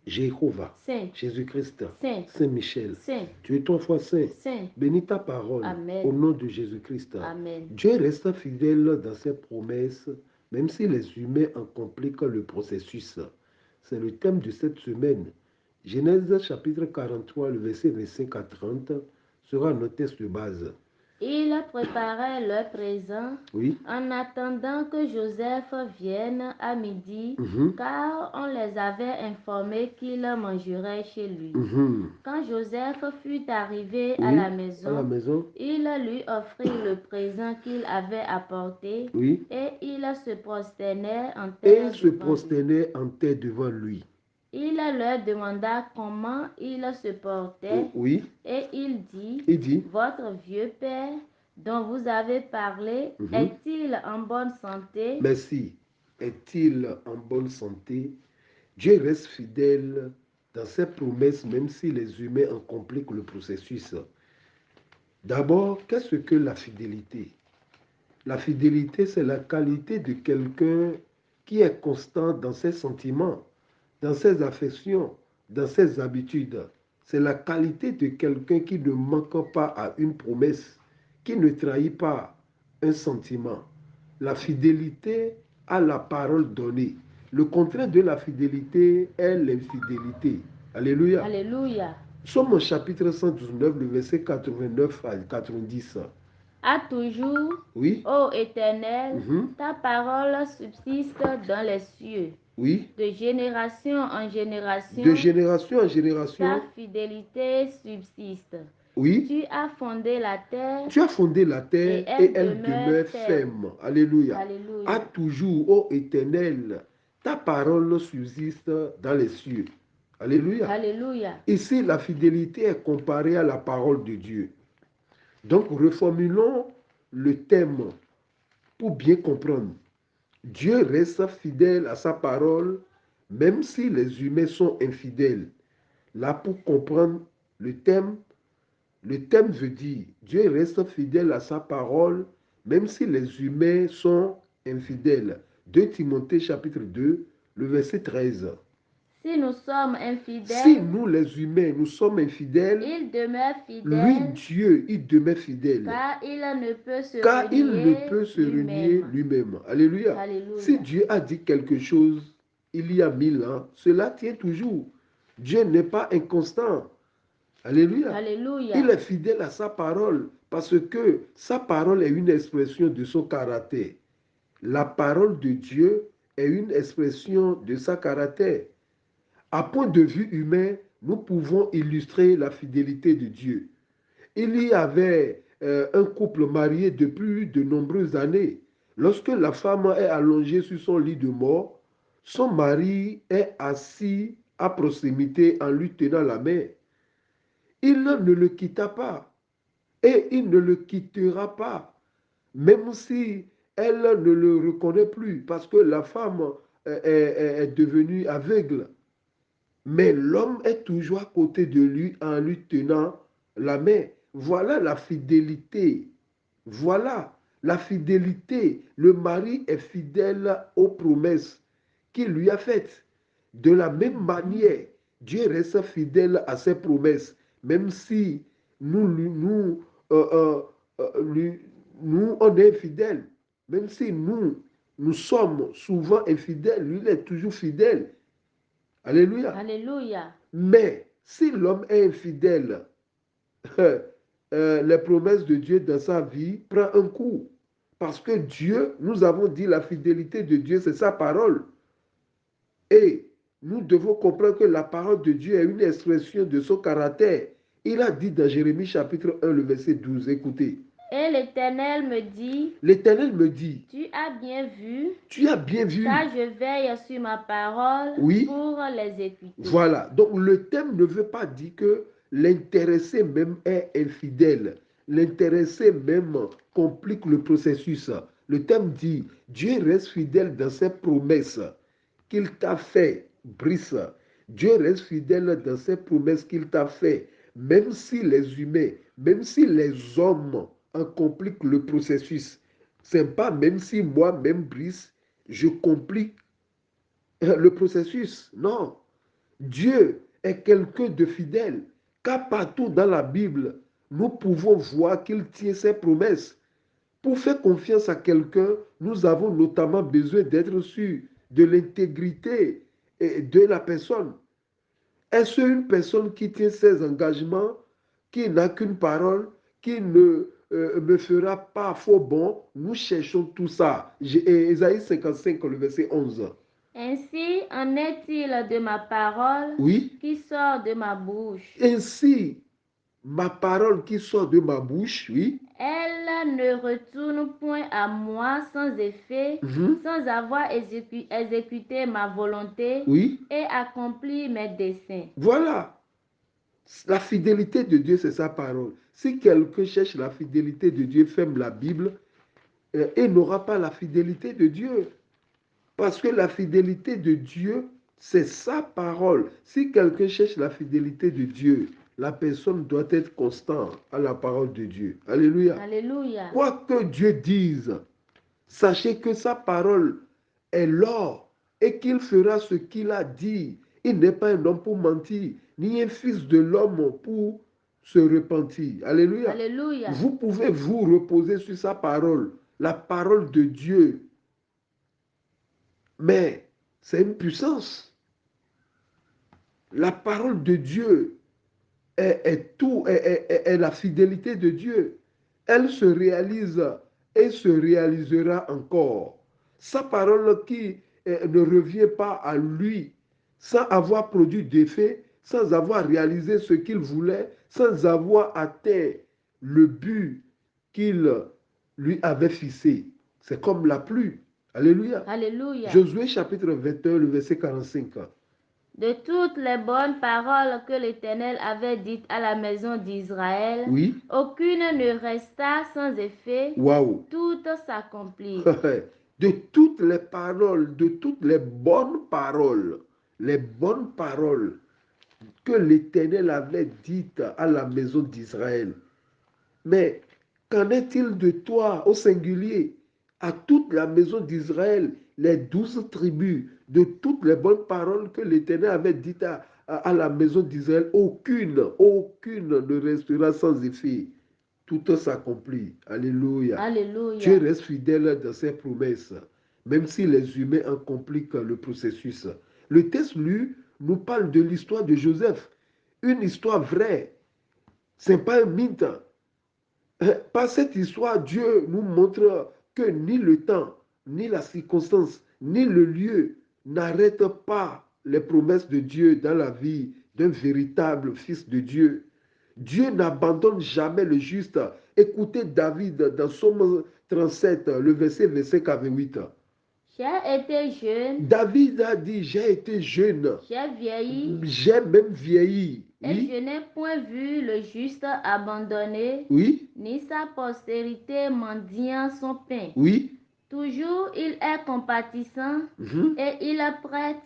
Jéhovah, Saint, Jésus-Christ, Saint, Saint-Michel, Saint, tu es 3 fois saint. Saint. Bénis ta parole Amen. au nom de Jésus-Christ. Amen. Dieu reste fidèle dans ses promesses, même si les humains en compliquent le processus. C'est le thème de cette semaine. Genèse chapitre 43, le verset 25 à 30 sera notre texte de base. Ils préparaient leur présent Oui. en attendant que Joseph vienne à midi, car on les avait informés qu'il mangerait chez lui. Quand Joseph fut arrivé à la maison, il lui offrit le présent qu'il avait apporté, et il se prosternait en terre devant lui. Il leur demanda comment il se portait, et il dit, votre vieux père dont vous avez parlé, est-il en bonne santé? Merci. Est-il en bonne santé? Dieu reste fidèle dans ses promesses, même si les humains en compliquent le processus. D'abord, qu'est-ce que la fidélité? La fidélité, c'est la qualité de quelqu'un qui est constant dans ses sentiments, dans ses affections, dans ses habitudes. C'est la qualité de quelqu'un qui ne manque pas à une promesse, qui ne trahit pas un sentiment. La fidélité à la parole donnée. Le contraire de la fidélité est l'infidélité. Alléluia. Alléluia. Somme chapitre 119, le verset 89 à 90. À toujours, Oui. ô Éternel, ta parole subsiste dans les cieux. Oui. De génération en génération, ta fidélité subsiste. Oui. Tu as fondé la terre, et elle demeure ferme. Alléluia. Alléluia. À toujours, ô Éternel, ta parole subsiste dans les cieux. Alléluia. Alléluia. Ici, la fidélité est comparée à la parole de Dieu. Donc, reformulons le thème pour bien comprendre. Dieu reste fidèle à sa parole, même si les humains sont infidèles. Là, pour comprendre le thème veut dire Dieu reste fidèle à sa parole, même si les humains sont infidèles. 2 Timothée chapitre 2, le verset 13. Si nous sommes infidèles, si nous les humains, nous sommes infidèles, il demeure fidèle, lui, Dieu, il demeure fidèle. car il ne peut se renier lui-même. Alléluia. Alléluia. Si Dieu a dit quelque chose il y a 1000 ans, cela tient toujours. Dieu n'est pas inconstant. Alléluia. Alléluia. Il est fidèle à sa parole parce que sa parole est une expression de son caractère. La parole de Dieu est une expression de sa caractère. À point de vue humain, nous pouvons illustrer la fidélité de Dieu. Il y avait un couple marié depuis de nombreuses années. Lorsque la femme est allongée sur son lit de mort, son mari est assis à proximité en lui tenant la main. Il ne le quitta pas et il ne le quittera pas, même si elle ne le reconnaît plus parce que la femme est devenue aveugle. Mais l'homme est toujours à côté de lui en lui tenant la main. Voilà la fidélité. Voilà la fidélité. Le mari est fidèle aux promesses qu'il lui a faites. De la même manière, Dieu reste fidèle à ses promesses, même si nous on est infidèles. Même si nous sommes souvent infidèles, lui, il est toujours fidèle. Alléluia. Alléluia. Mais si l'homme est infidèle, les promesses de Dieu dans sa vie prennent un coup. Parce que Dieu, nous avons dit la fidélité de Dieu, c'est sa parole. Et nous devons comprendre que la parole de Dieu est une expression de son caractère. Il a dit dans Jérémie chapitre 1, le verset 12, écoutez. Et l'Éternel me dit, tu as bien vu, car je veille sur ma parole pour les écouter. Voilà, donc le thème ne veut pas dire que l'intéressé même est infidèle. L'intéressé même complique le processus. Le thème dit, Dieu reste fidèle dans ses promesses qu'il t'a fait, Brice. Dieu reste fidèle dans ses promesses qu'il t'a fait, même si les humains, même si les hommes en compliquent le processus. C'est pas même si moi-même, Brice, je complique le processus. Non. Dieu est quelqu'un de fidèle, car partout dans la Bible, nous pouvons voir qu'il tient ses promesses. Pour faire confiance à quelqu'un, nous avons notamment besoin d'être sûrs de l'intégrité de la personne. Est-ce une personne qui tient ses engagements, qui n'a qu'une parole, qui ne me fera pas faux bon? Nous cherchons tout ça. Ésaïe 55, le verset 11. Ainsi en est-il de ma parole Oui. qui sort de ma bouche. Ainsi, ma parole qui sort de ma bouche, oui. Elle ne retourne point à moi sans effet, sans avoir exécuté ma volonté Oui. et accompli mes desseins. Voilà. La fidélité de Dieu, c'est sa parole. Si quelqu'un cherche la fidélité de Dieu, ferme la Bible, il n'aura pas la fidélité de Dieu. Parce que la fidélité de Dieu, c'est sa parole. Si quelqu'un cherche la fidélité de Dieu, la personne doit être constante à la parole de Dieu. Alléluia. Alléluia. Quoi que Dieu dise, sachez que sa parole est l'or et qu'il fera ce qu'il a dit. Il n'est pas un homme pour mentir, ni un fils de l'homme pour se repentir. Alléluia. Alléluia. Vous pouvez vous reposer sur sa parole, la parole de Dieu. Mais c'est une puissance. La parole de Dieu est tout, est la fidélité de Dieu. Elle se réalise et se réalisera encore. Sa parole qui ne revient pas à lui sans avoir produit d'effet, sans avoir réalisé ce qu'il voulait, sans avoir atteint le but qu'il lui avait fixé. C'est comme la pluie. Alléluia. Alléluia. Josué chapitre 21, le verset 45. De toutes les bonnes paroles que l'Éternel avait dites à la maison d'Israël, oui, aucune ne resta sans effet, wow. Toutes s'accomplirent. De toutes les paroles, de toutes les bonnes paroles que l'Éternel avait dites à la maison d'Israël. Mais qu'en est-il de toi au singulier, à toute la maison d'Israël, les 12 tribus, de toutes les bonnes paroles que l'Éternel avait dites à la maison d'Israël, aucune ne restera sans effet. Tout s'accomplit. Alléluia. Alléluia. Dieu reste fidèle dans ses promesses, même si les humains en compliquent le processus. Le texte lu nous parle de l'histoire de Joseph, une histoire vraie. Ce n'est pas un mythe. Par cette histoire, Dieu nous montre que ni le temps, ni la circonstance, ni le lieu n'arrêtent pas les promesses de Dieu dans la vie d'un véritable fils de Dieu. Dieu n'abandonne jamais le juste. Écoutez David dans Somme 37, le verset 25 à 28. J'ai été jeune. David a dit, j'ai été jeune. J'ai vieilli. J'ai même vieilli. Et oui. je n'ai point vu le juste abandonné, oui. ni sa postérité mendiant son pain. Oui. Toujours il est compatissant et il prête,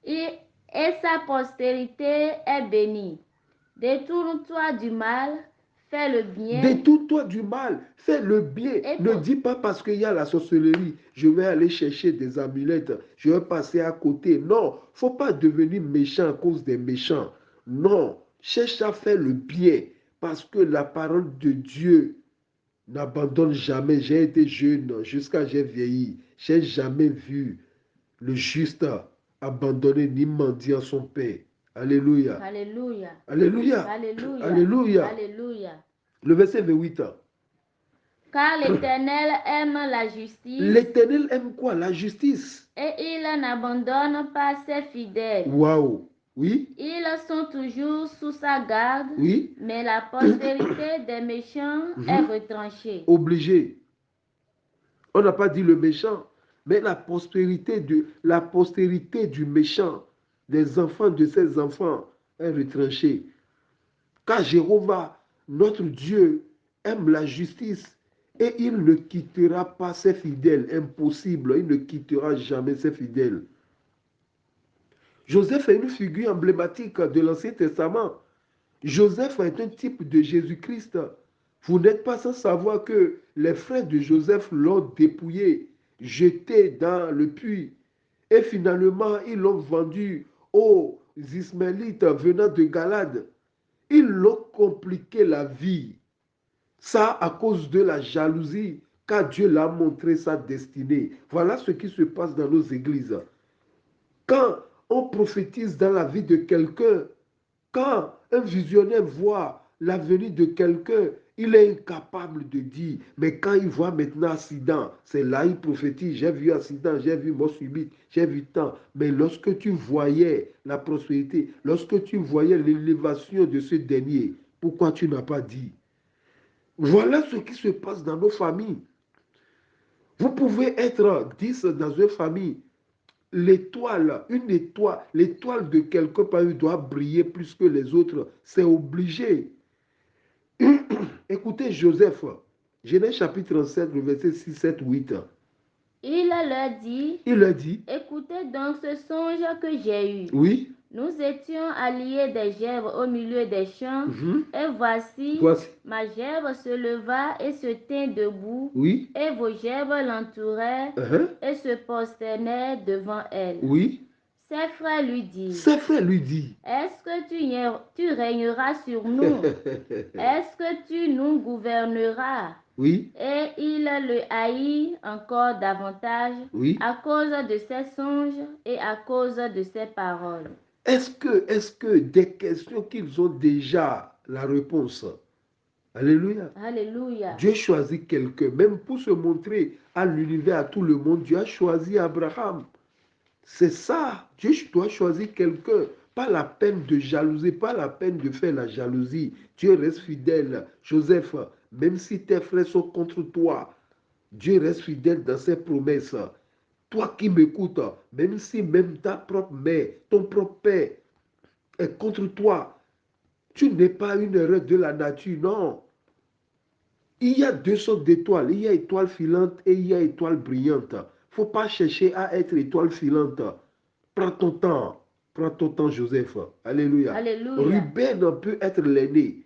et sa postérité est bénie. Détourne-toi du mal, fais le bien. Détourne-toi du mal, fais le bien. Ne dis pas parce qu'il y a la sorcellerie, je vais aller chercher des amulettes, je vais passer à côté. Non, il ne faut pas devenir méchant à cause des méchants. Non, cherche à faire le bien parce que la parole de Dieu n'abandonne jamais. J'ai été jeune jusqu'à j'ai vieilli. Je n'ai jamais vu le juste abandonner ni mendiant son père. Alléluia. Alléluia. Alléluia. Alléluia. Alléluia. Alléluia. Le verset 28. Car l'Éternel aime la justice. L'Éternel aime quoi? La justice. Et il n'abandonne pas ses fidèles. Waouh. Oui. Ils sont toujours sous sa garde. Oui. Mais la postérité des méchants est retranchée. Obligé. On n'a pas dit le méchant, mais la postérité du méchant, des enfants de ses enfants, est retranchée. Car Jéhovah, notre Dieu, aime la justice et il ne quittera pas ses fidèles. Impossible, il ne quittera jamais ses fidèles. Joseph est une figure emblématique de l'Ancien Testament. Joseph est un type de Jésus-Christ. Vous n'êtes pas sans savoir que les frères de Joseph l'ont dépouillé, jeté dans le puits. Et finalement, ils l'ont vendu aux Ismaélites venant de Galade. Ils l'ont compliqué la vie. Ça à cause de la jalousie, car Dieu l'a montré sa destinée. Voilà ce qui se passe dans nos églises. Quand on prophétise dans la vie de quelqu'un, quand un visionnaire voit l'avenir de quelqu'un, il est incapable de dire, mais quand il voit maintenant accident, c'est là il prophétise, j'ai vu accident, j'ai vu mort subite, j'ai vu tant. Mais lorsque tu voyais la prospérité, lorsque tu voyais l'élévation de ce dernier, pourquoi tu n'as pas dit? Voilà ce qui se passe dans nos familles. Vous pouvez être 10 dans une famille. L'étoile, l'étoile de quelqu'un parmi doit briller plus que les autres. C'est obligé. Écoutez Joseph, Genèse chapitre 37, le verset 6, 7, 8. Il leur dit, Il leur dit, écoutez donc ce songe que j'ai eu. oui, Nous étions alliés des gerbes au milieu des champs, et voici, ma gerbe se leva et se tint debout, oui, et vos gerbes l'entourèrent et se prosternèrent devant elle. oui. Ses frères lui disent, est-ce que tu régneras sur nous? Est-ce que tu nous gouverneras? Oui, Et il le haït encore davantage oui. à cause de ses songes et à cause de ses paroles. Est-ce que des questions qu'ils ont déjà la réponse? Alléluia. Alléluia. Dieu choisit quelqu'un, même pour se montrer à l'univers, à tout le monde. Dieu a choisi Abraham. C'est ça. Dieu doit choisir quelqu'un. Pas la peine de jalouser, pas la peine de faire la jalousie. Dieu reste fidèle. Joseph, même si tes frères sont contre toi, Dieu reste fidèle dans ses promesses. Toi qui m'écoutes, même si même ta propre mère, ton propre père est contre toi, tu n'es pas une erreur de la nature, non. Il y a deux sortes d'étoiles. Il y a étoile filante et il y a étoile brillante. Il ne faut pas chercher à être étoile filante. Prends ton temps. Prends ton temps, Joseph. Alléluia. Alléluia. Ruben peut être l'aîné.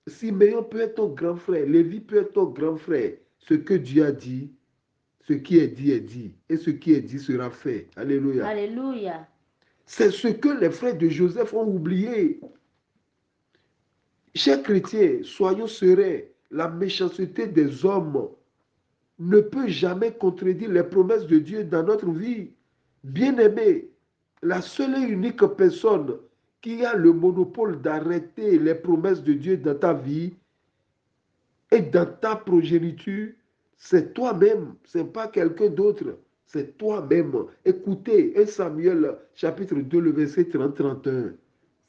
Siméon peut être ton grand frère. Lévi peut être ton grand frère. Ce que Dieu a dit, ce qui est dit est dit. Et ce qui est dit sera fait. Alléluia. Alléluia. C'est ce que les frères de Joseph ont oublié. Chers chrétiens, soyons sereins. La méchanceté des hommes ne peut jamais contredire les promesses de Dieu dans notre vie. Bien-aimé, la seule et unique personne qui a le monopole d'arrêter les promesses de Dieu dans ta vie et dans ta progéniture, c'est toi-même, ce n'est pas quelqu'un d'autre, c'est toi-même. Écoutez 1 Samuel chapitre 2, le verset 30-31.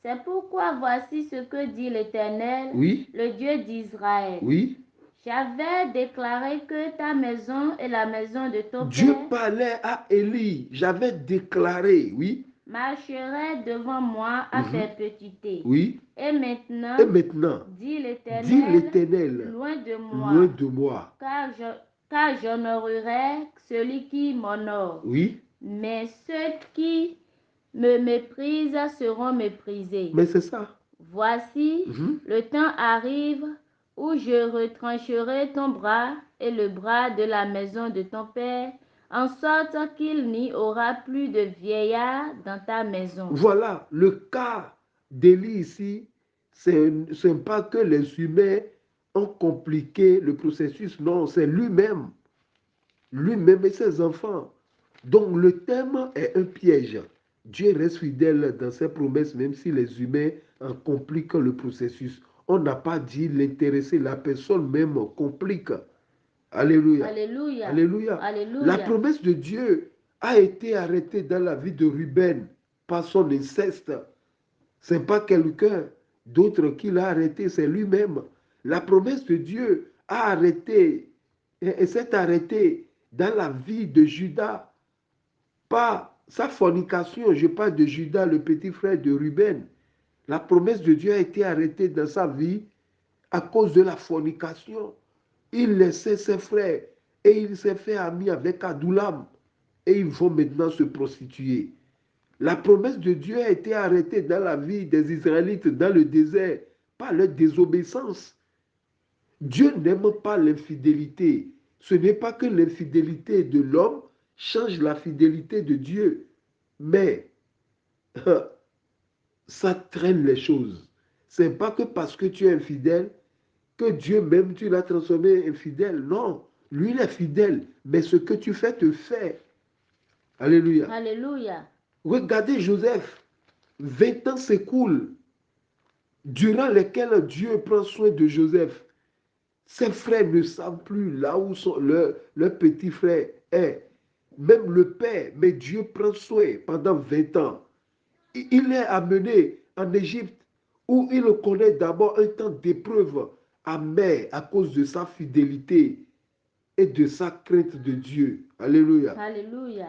C'est pourquoi voici ce que dit l'Éternel, Oui, le Dieu d'Israël. oui. J'avais déclaré que ta maison et la maison de ton Dieu père parlait à Élie, j'avais déclaré, oui. marcheraient devant moi à perpétuité. Oui. Et maintenant, dit dit l'Éternel, loin de moi, car j'honorerai celui qui m'honore. Oui. Mais ceux qui me méprisent seront méprisés. Mais c'est ça. Voici, le temps arrive où je retrancherai ton bras et le bras de la maison de ton père, en sorte qu'il n'y aura plus de vieillard dans ta maison. Voilà, le cas d'Élie ici, c'est pas que les humains ont compliqué le processus, non, c'est lui-même et ses enfants. Donc le thème est un piège. Dieu reste fidèle dans ses promesses, même si les humains en compliquent le processus. On n'a pas dit l'intéresser, la personne même complique. Alléluia. Alléluia. Alléluia. Alléluia. La promesse de Dieu a été arrêtée dans la vie de Ruben par son inceste. Ce n'est pas quelqu'un d'autre qui l'a arrêté, c'est lui-même. La promesse de Dieu a arrêté et s'est arrêtée dans la vie de Judas par sa fornication. Je parle de Judas, le petit frère de Ruben. La promesse de Dieu a été arrêtée dans sa vie à cause de la fornication. Il laissait ses frères et il s'est fait ami avec Adoulam. Et ils vont maintenant se prostituer. La promesse de Dieu a été arrêtée dans la vie des Israélites dans le désert par leur désobéissance. Dieu n'aime pas l'infidélité. Ce n'est pas que l'infidélité de l'homme change la fidélité de Dieu. Mais ça traîne les choses. Ce n'est pas que parce que tu es infidèle, que Dieu même, tu l'as transformé infidèle. Non, lui, il est fidèle, mais ce que tu fais te fait. Alléluia. Alléluia. Regardez Joseph, 20 ans s'écoulent, durant lesquels Dieu prend soin de Joseph. Ses frères ne savent plus là où leur petit frère est. Même le père, mais Dieu prend soin pendant 20 ans. Il est amené en Égypte où il connaît d'abord un temps d'épreuve amer à cause de sa fidélité et de sa crainte de Dieu. Alléluia. Alléluia.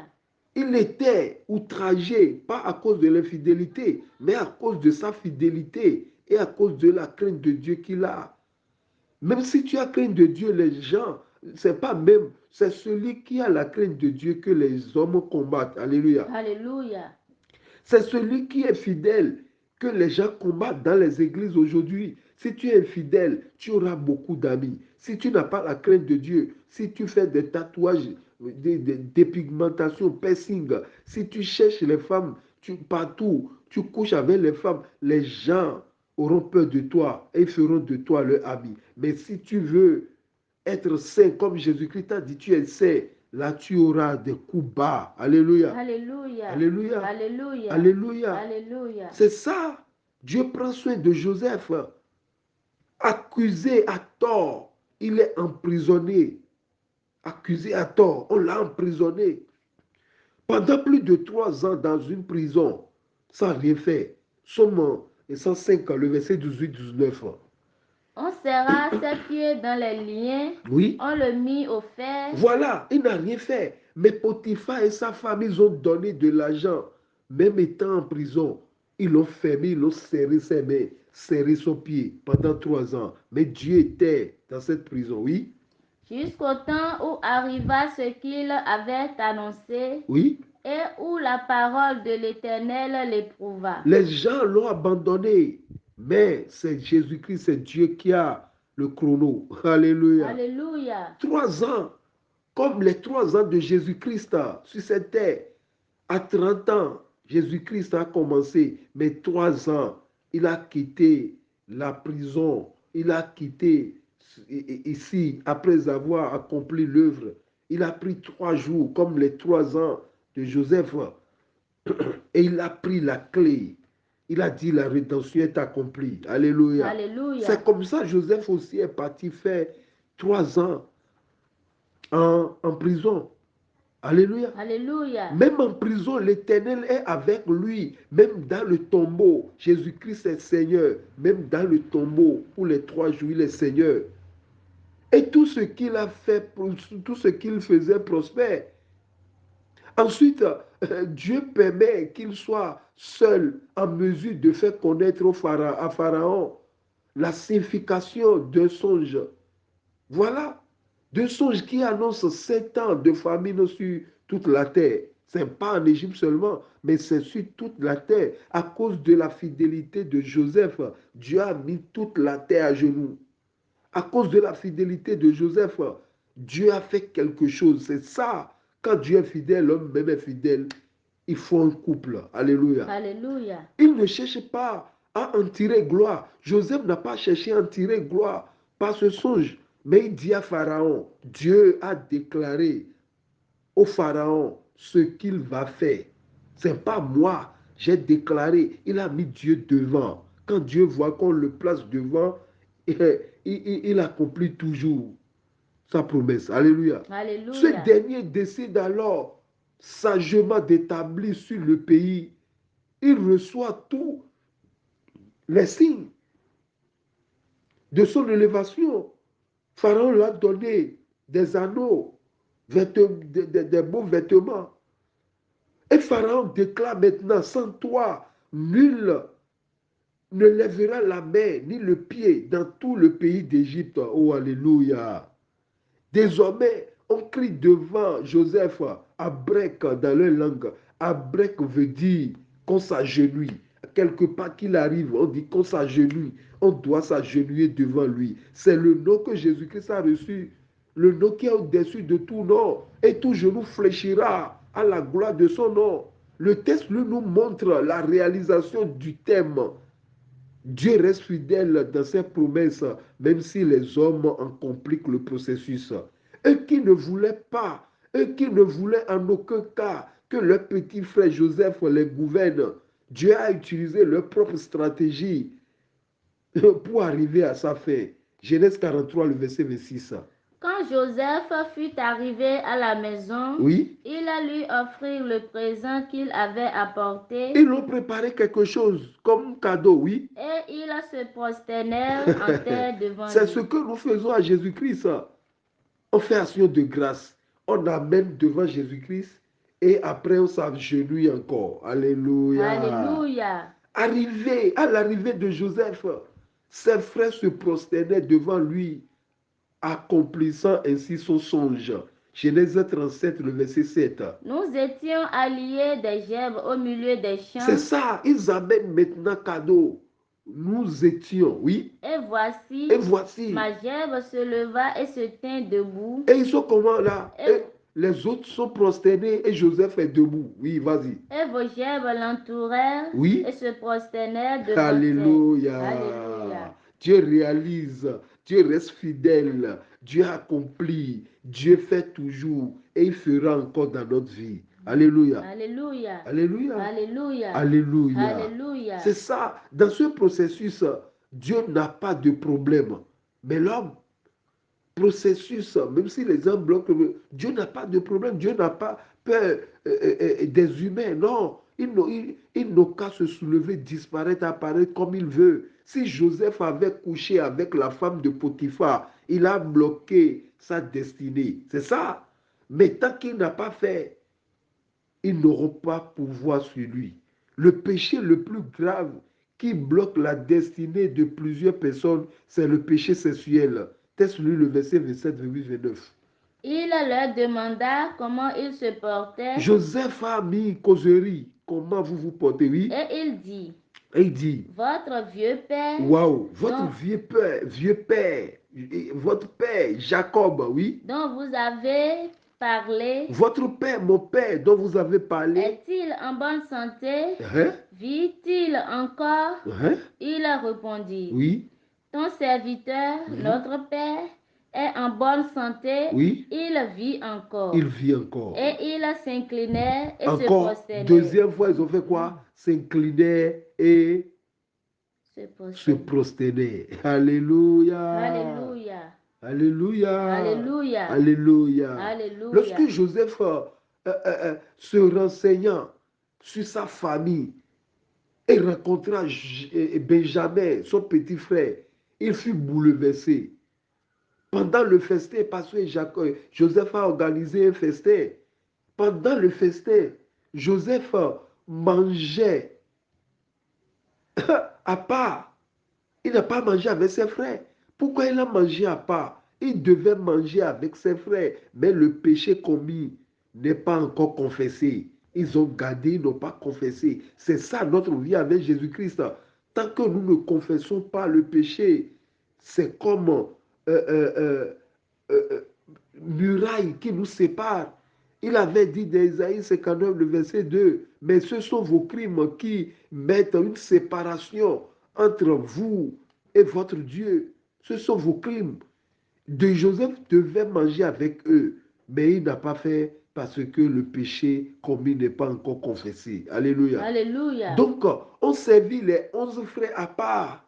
Il était outragé, pas à cause de l'infidélité, mais à cause de sa fidélité et à cause de la crainte de Dieu qu'il a. Même si tu as crainte de Dieu, les gens, c'est pas même, c'est celui qui a la crainte de Dieu que les hommes combattent. Alléluia. Alléluia. C'est celui qui est fidèle que les gens combattent dans les églises aujourd'hui. Si tu es infidèle, tu auras beaucoup d'amis. Si tu n'as pas la crainte de Dieu, si tu fais des tatouages, des pigmentations, piercing, si tu cherches les femmes partout, tu couches avec les femmes, les gens auront peur de toi et feront de toi leur ami. Mais si tu veux être saint, comme Jésus-Christ a dit, tu es saint, là tu auras des coups bas. Alléluia. Alléluia. Alléluia. Alléluia. Alléluia. Alléluia. C'est ça. Dieu prend soin de Joseph. Accusé à tort, il est emprisonné. Accusé à tort, on l'a emprisonné. Pendant plus de 3 ans dans une prison, sans rien faire. Somme 105, le verset 18-19. On serra ses pieds dans les liens. Oui. On le mit au fer. Voilà, il n'a rien fait. Mais Potiphar et sa femme, ils ont donné de l'argent. Même étant en prison, ils l'ont fermé, ils l'ont serré ses mains, serré son pied pendant 3 ans. Mais Dieu était dans cette prison, oui. Jusqu'au temps où arriva ce qu'il avait annoncé. Oui. Et où la parole de l'Éternel l'éprouva. Les gens l'ont abandonné. Mais c'est Jésus-Christ, c'est Dieu qui a le chrono. Alléluia. Alléluia. 3 ans, comme les 3 ans de Jésus-Christ sur cette terre. À 30 ans, Jésus-Christ a commencé, mais 3 ans, il a quitté la prison, il a quitté ici, après avoir accompli l'œuvre. Il a pris 3 jours, comme les 3 ans de Joseph, et il a pris la clé. Il a dit, la rédemption est accomplie. Alléluia. Alléluia. C'est comme ça Joseph aussi est parti faire 3 ans en prison. Alléluia. Alléluia. Même en prison, l'Éternel est avec lui. Même dans le tombeau, Jésus-Christ est Seigneur. Même dans le tombeau, pour les 3 jours, il est Seigneur. Et tout ce qu'il a fait, tout ce qu'il faisait prospère. Ensuite, Dieu permet qu'il soit seul en mesure de faire connaître à Pharaon la signification d'un songe. Voilà, d'un songe qui annonce 7 ans de famine sur toute la terre. Ce n'est pas en Égypte seulement, mais c'est sur toute la terre. À cause de la fidélité de Joseph, Dieu a mis toute la terre à genoux. À cause de la fidélité de Joseph, Dieu a fait quelque chose. C'est ça. Quand Dieu est fidèle, l'homme même est fidèle. Il faut un couple. Alléluia. Alléluia. Il ne cherche pas à en tirer gloire. Joseph n'a pas cherché à en tirer gloire par ce songe. Mais il dit à Pharaon, Dieu a déclaré au Pharaon ce qu'il va faire. Ce n'est pas moi, j'ai déclaré. Il a mis Dieu devant. Quand Dieu voit qu'on le place devant, il accomplit toujours sa promesse. Alléluia. Alléluia. Ce dernier décide alors sagement d'établir sur le pays. Il reçoit tous les signes de son élévation. Pharaon lui a donné des anneaux, des beaux vêtements. Et Pharaon déclare maintenant, sans toi, nul ne lèvera la main ni le pied dans tout le pays d'Égypte. Oh, alléluia. Désormais, on crie devant Joseph, Abrek dans leur langue. Abrek veut dire qu'on s'agenouille. Quelque part qu'il arrive, on dit qu'on s'agenouille. On doit s'agenouiller devant lui. C'est le nom que Jésus-Christ a reçu. Le nom qui est au-dessus de tout nom. Et tout genou fléchira à la gloire de son nom. Le texte nous montre la réalisation du thème. Dieu reste fidèle dans ses promesses, même si les hommes en compliquent le processus. Eux qui ne voulaient pas, eux qui ne voulaient en aucun cas que leur petit frère Joseph les gouverne, Dieu a utilisé leur propre stratégie pour arriver à sa fin. Genèse 43, le verset 26. Quand Joseph fut arrivé à la maison, Oui. il a lui offrir le présent qu'il avait apporté. Ils ont préparé quelque chose comme cadeau, oui. Et ils se prosternèrent en terre devant lui. C'est ce que nous faisons à Jésus-Christ. On fait action de grâce. On amène devant Jésus-Christ et après on s'agenouille encore. Alléluia. Alléluia. À l'arrivée de Joseph, ses frères se prosternaient devant lui, accomplissant ainsi son songe. Genèse 37, le verset 7. Nous étions alliés des gerbes au milieu des champs. C'est ça, ils amènent maintenant cadeau. Nous étions, oui. Et voici, ma gerbe se leva et se tint debout. Et ils sont comment là? Et les autres sont prosternés et Joseph est debout. Oui, vas-y. Et vos gerbes l'entourèrent, oui. Et se prosternèrent devant Alléluia. Alléluia. Dieu réalise, Dieu reste fidèle, Dieu accomplit, Dieu fait toujours et il fera encore dans notre vie. Alléluia. Alléluia. Alléluia. Alléluia. Alléluia. Alléluia. C'est ça. Dans ce processus, Dieu n'a pas de problème. Mais l'homme, processus, même si les hommes bloquent, Dieu n'a pas de problème. Dieu n'a pas peur des humains. Non. Il n'a qu'à se soulever, disparaître, apparaître comme il veut. Si Joseph avait couché avec la femme de Potiphar, il a bloqué sa destinée. C'est ça. Mais tant qu'il n'a pas fait, ils n'auront pas pouvoir sur lui. Le péché le plus grave qui bloque la destinée de plusieurs personnes, c'est le péché sexuel. Teste-lui le verset 27, 28, 29. Il leur demanda comment ils se portaient. Joseph a mis causerie. Comment vous vous portez, oui? Et il dit. Il dit. Votre vieux père. Waouh, votre vieux père, votre père, Jacob, oui. Dont vous avez parlé. Votre père, mon père, dont vous avez parlé. Est-il en bonne santé? Vit-il encore? Il répondit. Oui. Ton serviteur, notre père, est en bonne santé. Oui. Il vit encore. Il vit encore. Et il s'inclinait et se encore, prosternait. Deuxième fois, ils ont fait quoi? S'incliner et se prosterner. Alléluia. Alléluia. Alléluia. Alléluia. Alléluia. Alléluia. Lorsque Joseph se renseignant sur sa famille et rencontra Benjamin, son petit frère, il fut bouleversé. Pendant le festin, parce que Joseph a organisé un festin. Pendant le festin, Joseph mangeait à part. Il n'a pas mangé avec ses frères. Pourquoi il a mangé à part? Il devait manger avec ses frères. Mais le péché commis n'est pas encore confessé. Ils ont gardé, ils n'ont pas confessé. C'est ça notre vie avec Jésus-Christ. Tant que nous ne confessons pas le péché, c'est comme muraille qui nous sépare. Il avait dit dans Isaïe 59, le verset 2, mais ce sont vos crimes qui mettent une séparation entre vous et votre Dieu. Ce sont vos crimes. Joseph devait manger avec eux, mais il n'a pas fait parce que le péché commis n'est pas encore confessé. Alléluia. Alléluia. Donc, on servit les 11 frères à part,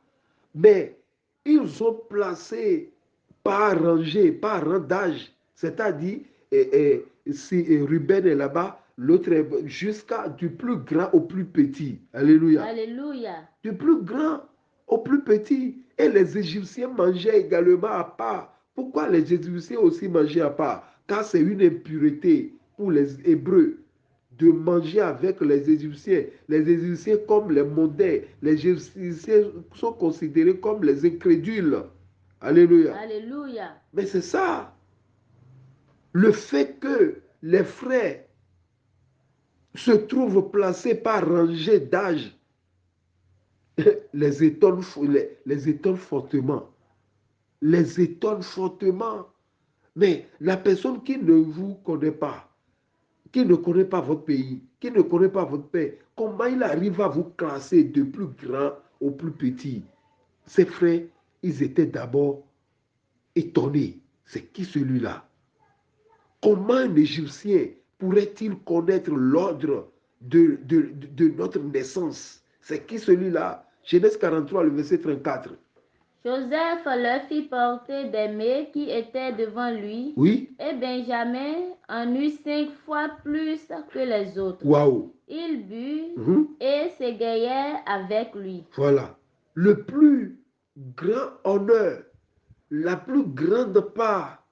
mais ils ont placé par rangée, par rang d'âge, c'est-à-dire, si Ruben est là-bas, l'autre est jusqu'à du plus grand au plus petit. Alléluia. Alléluia. Du plus grand au plus petit. Et les Égyptiens mangeaient également à part. Pourquoi les Égyptiens aussi mangeaient à part? Car c'est une impureté pour les Hébreux de manger avec les Égyptiens. Les Égyptiens comme les mondains. Les Égyptiens sont considérés comme les incrédules. Alléluia. Alléluia. Mais c'est ça. Le fait que les frères se trouvent placés par rangée d'âge les étonne fortement. Les étonne fortement. Mais la personne qui ne vous connaît pas, qui ne connaît pas votre pays, qui ne connaît pas votre père, comment il arrive à vous classer de plus grand au plus petit? Ses frères, ils étaient d'abord étonnés. C'est qui celui-là? Comment un Égyptien pourrait-il connaître l'ordre de notre naissance? C'est qui celui-là? Genèse 43, le verset 34. Joseph leur fit porter des mets qui étaient devant lui. Oui. Et Benjamin en eut 5 fois plus que les autres. Waouh. Il but et s'égayait avec lui. Voilà. Le plus grand honneur, la plus grande part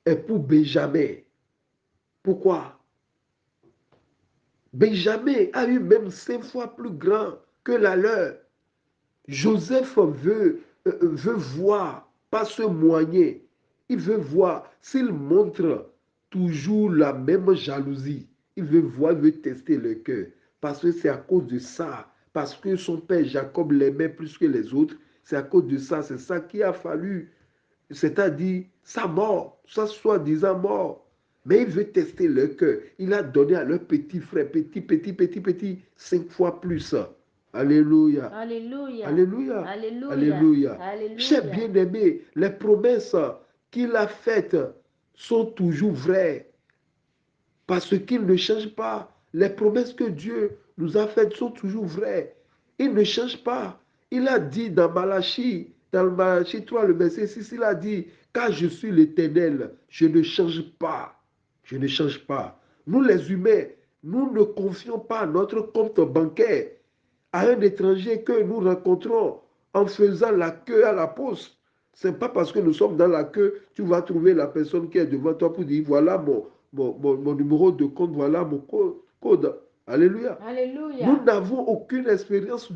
est pour Benjamin. Pourquoi? Benjamin a eu même 5 fois plus grand que la leur. Joseph veut voir, pas se moigner. Il veut voir s'il montre toujours la même jalousie. Il veut voir, il veut tester le cœur. Parce que c'est à cause de ça, parce que son père Jacob l'aimait plus que les autres, c'est à cause de ça, c'est ça qui a fallu, c'est-à-dire sa mort, sa soi-disant mort. Mais il veut tester le cœur. Il a donné à leur petit frère, petit, 5 fois plus. Alléluia. Alléluia. Alléluia. Alléluia. Alléluia. Alléluia. Chers bien-aimés, les promesses qu'il a faites sont toujours vraies parce qu'il ne change pas. Les promesses que Dieu nous a faites sont toujours vraies. Il ne change pas. Il a dit dans Malachie 3, le verset 6, il a dit, car je suis l'Éternel, je ne change pas. Je ne change pas. Nous les humains, nous ne confions pas notre compte bancaire à un étranger que nous rencontrons en faisant la queue à la poste. Ce n'est pas parce que nous sommes dans la queue, tu vas trouver la personne qui est devant toi pour dire, voilà mon numéro de compte, voilà mon code. Alléluia. Alléluia. Nous n'avons aucune expérience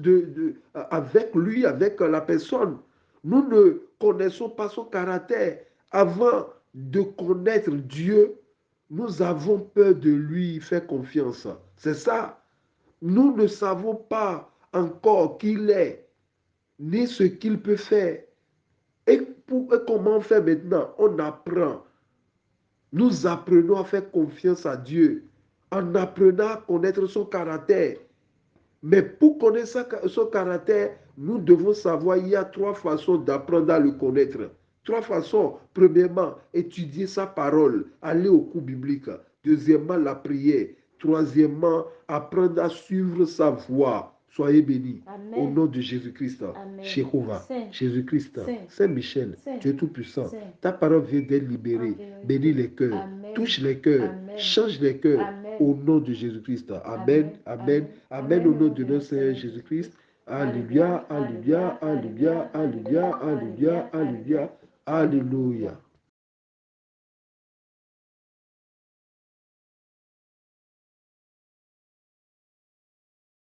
avec lui, avec la personne. Nous ne connaissons pas son caractère. Avant de connaître Dieu, nous avons peur de lui faire confiance. C'est ça. Nous ne savons pas encore qui il est, ni ce qu'il peut faire. Et comment faire maintenant? On apprend. Nous apprenons à faire confiance à Dieu en apprenant à connaître son caractère. Mais pour connaître son caractère, nous devons savoir qu'il y a 3 façons d'apprendre à le connaître. 3 façons. Premièrement, étudier sa parole, aller au cours biblique. Deuxièmement, la prière. Troisièmement, apprendre à suivre sa voie. Soyez bénis. Amen. Au nom de Jésus-Christ. Jéhovah, Jésus-Christ, Saint-Michel, Dieu Tout-Puissant. Ta parole vient d'être libérée. Bénis les cœurs. Amen. Touche les cœurs. Amen. Change les cœurs. Amen. Au nom de Jésus-Christ. Amen. Amen. Amen. Au nom de notre Seigneur Jésus-Christ. Alléluia. Alléluia. Alléluia. Alléluia. Alléluia. Alléluia. Alléluia.